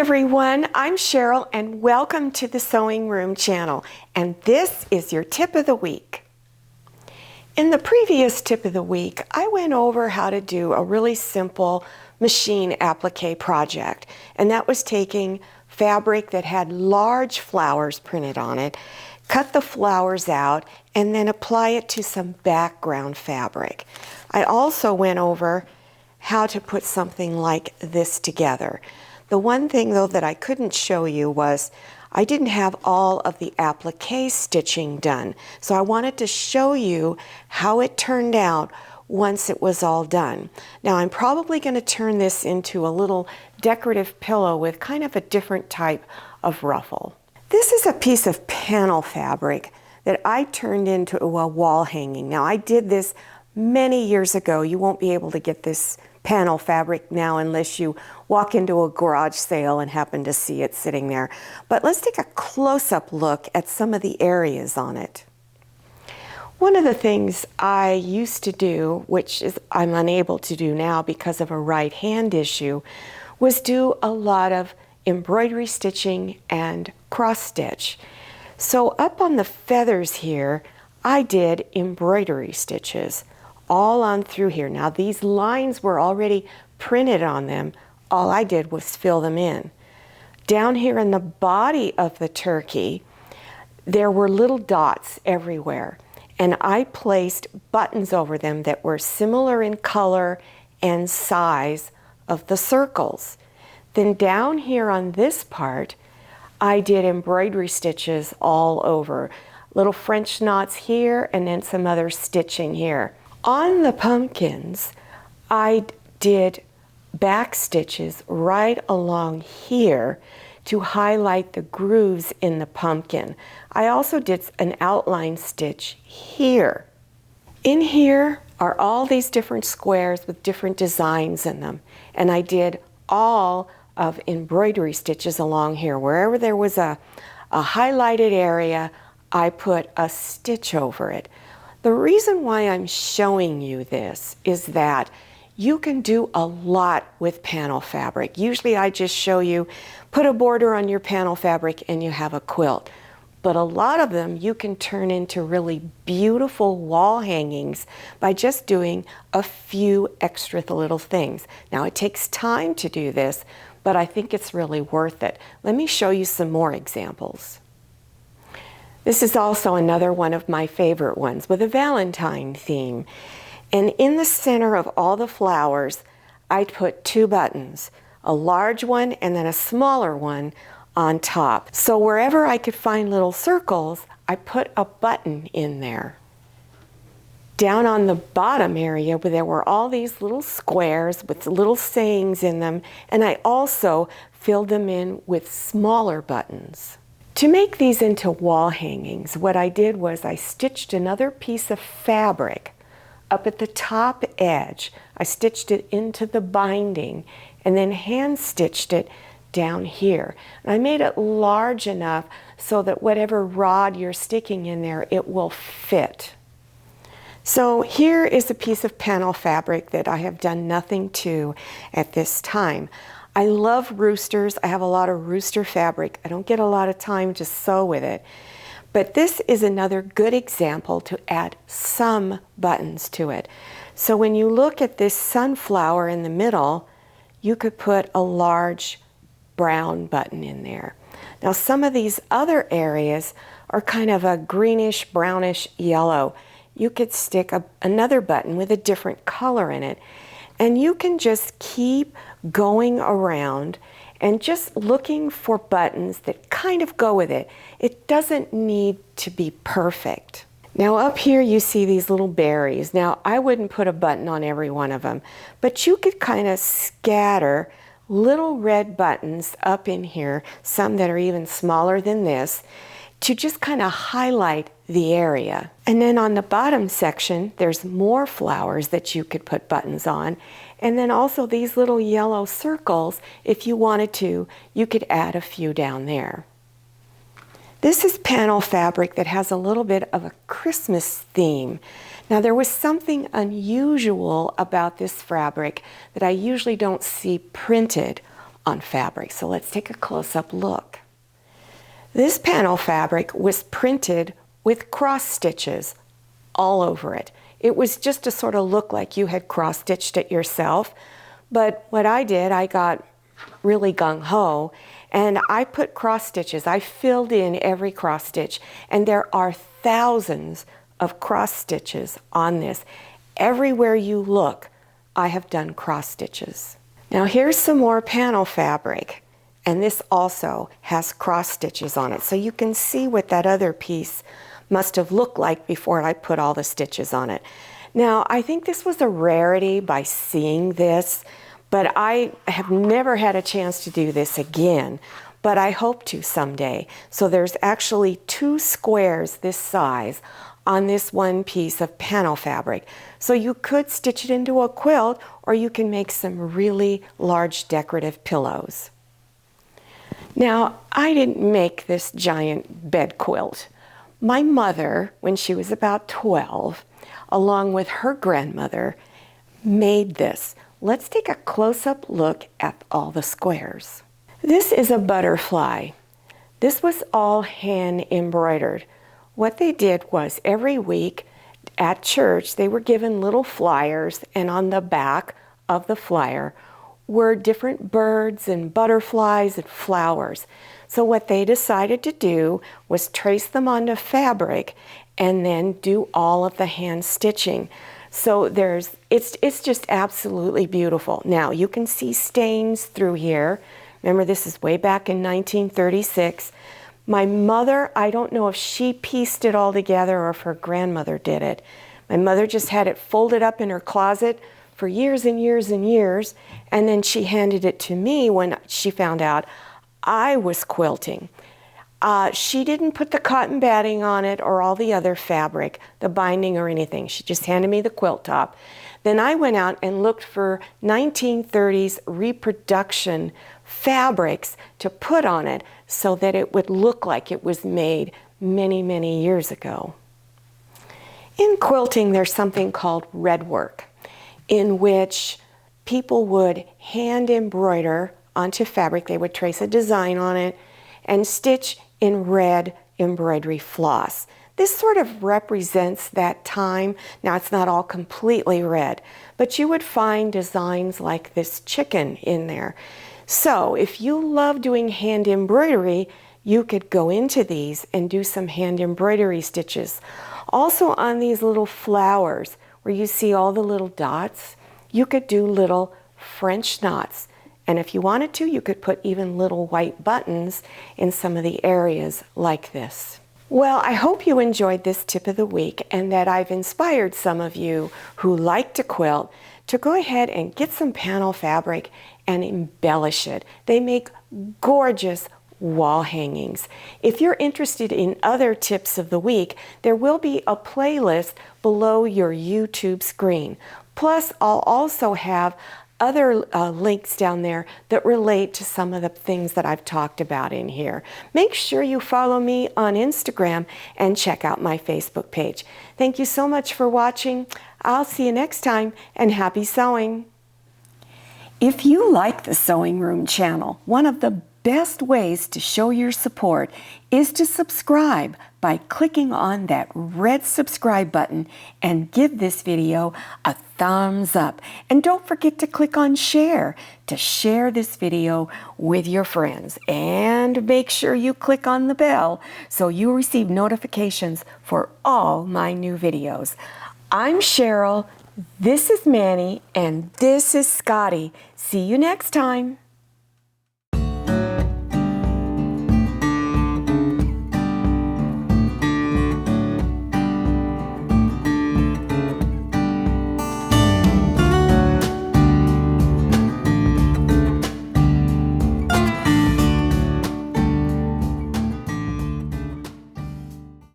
everyone, I'm Cheryl and welcome to the Sewing Room channel, and this is your tip of the week. In the previous tip of the week, I went over how to do a really simple machine applique project, and that was taking fabric that had large flowers printed on it, cut the flowers out, and then apply it to some background fabric. I also went over how to put something like this together. The one thing though that I couldn't show you was I didn't have all of the applique stitching done. So I wanted to show you how it turned out once it was all done. Now I'm probably going to turn this into a little decorative pillow with kind of a different type of ruffle. This is a piece of panel fabric that I turned into a wall hanging. Now I did this many years ago. You won't be able to get this panel fabric now unless you walk into a garage sale and happen to see it sitting there. But let's take a close-up look at some of the areas on it. One of the things I used to do, which is I'm unable to do now because of a right hand issue, was do a lot of embroidery stitching and cross stitch. So up on the feathers here, I did embroidery stitches all on through here. Now these lines were already printed on them. All I did was fill them in. Down here in the body of the turkey, there were little dots everywhere, and I placed buttons over them that were similar in color and size of the circles. Then down here on this part, I did embroidery stitches all over. Little French knots here and then some other stitching here. On the pumpkins, I did back stitches right along here to highlight the grooves in the pumpkin. I also did an outline stitch here. In here are all these different squares with different designs in them, and I did all of embroidery stitches along here. Wherever there was a highlighted area, I put a stitch over it. The reason why I'm showing you this is that you can do a lot with panel fabric. Usually I just show you, put a border on your panel fabric and you have a quilt. But a lot of them you can turn into really beautiful wall hangings by just doing a few extra little things. Now it takes time to do this, but I think it's really worth it. Let me show you some more examples. This is also another one of my favorite ones with a Valentine theme. And in the center of all the flowers, I put two buttons, a large one and then a smaller one on top. So wherever I could find little circles, I put a button in there. Down on the bottom area where there were all these little squares with little sayings in them, and I also filled them in with smaller buttons. To make these into wall hangings, what I did was I stitched another piece of fabric up at the top edge. I stitched it into the binding and then hand stitched it down here. And I made it large enough so that whatever rod you're sticking in there, it will fit. So here is a piece of panel fabric that I have done nothing to at this time. I love roosters. I have a lot of rooster fabric. I don't get a lot of time to sew with it. But this is another good example to add some buttons to it. So when you look at this sunflower in the middle, you could put a large brown button in there. Now some of these other areas are kind of a greenish, brownish yellow. You could stick another button with a different color in it. And you can just keep going around and just looking for buttons that kind of go with it. It doesn't need to be perfect. Now up here you see these little berries. Now I wouldn't put a button on every one of them, but you could kind of scatter little red buttons up in here, some that are even smaller than this, to just kind of highlight the area. And then on the bottom section, there's more flowers that you could put buttons on. And then also these little yellow circles, if you wanted to, you could add a few down there. This is panel fabric that has a little bit of a Christmas theme. Now there was something unusual about this fabric that I usually don't see printed on fabric. So let's take a close-up look. This panel fabric was printed with cross stitches all over it. It was just to sort of look like you had cross-stitched it yourself. But what I did, I got really gung-ho, and I put cross stitches. I filled in every cross stitch, and there are thousands of cross stitches on this. Everywhere you look, I have done cross stitches. Now here's some more panel fabric, and this also has cross stitches on it, so you can see what that other piece must have looked like before I put all the stitches on it. Now I think this was a rarity by seeing this, but I have never had a chance to do this again, but I hope to someday. So there's actually 2 squares this size on this one piece of panel fabric. So you could stitch it into a quilt, or you can make some really large decorative pillows. Now, I didn't make this giant bed quilt. My mother, when she was about 12, along with her grandmother, made this. Let's take a close-up look at all the squares. This is a butterfly. This was all hand embroidered. What they did was every week at church they were given little flyers, and on the back of the flyer were different birds and butterflies and flowers. So what they decided to do was trace them onto fabric and then do all of the hand stitching. So it's just absolutely beautiful. Now you can see stains through here. Remember, this is way back in 1936. My mother, I don't know if she pieced it all together or if her grandmother did it. My mother just had it folded up in her closet for years and years and years, and then she handed it to me when she found out I was quilting. She didn't put the cotton batting on it or all the other fabric, the binding or anything. She just handed me the quilt top. Then I went out and looked for 1930s reproduction fabrics to put on it so that it would look like it was made many, many years ago. In quilting, there's something called red work, in which people would hand embroider onto fabric. They would trace a design on it and stitch in red embroidery floss. This sort of represents that time. Now, it's not all completely red, but you would find designs like this chicken in there. So if you love doing hand embroidery, you could go into these and do some hand embroidery stitches. Also on these little flowers where you see all the little dots, you could do little French knots. And if you wanted to, you could put even little white buttons in some of the areas like this. Well, I hope you enjoyed this tip of the week and that I've inspired some of you who like to quilt to go ahead and get some panel fabric and embellish it. They make gorgeous wall hangings. If you're interested in other tips of the week, there will be a playlist below your YouTube screen. Plus, I'll also have other links down there that relate to some of the things that I've talked about in here. Make sure you follow me on Instagram and check out my Facebook page. Thank you so much for watching. I'll see you next time, and happy sewing. If you like the Sewing Room channel, one of the best ways to show your support is to subscribe by clicking on that red subscribe button and give this video a thumbs up. And don't forget to click on share to share this video with your friends. And make sure you click on the bell so you receive notifications for all my new videos. I'm Cheryl, this is Manny, and this is Scotty. See you next time.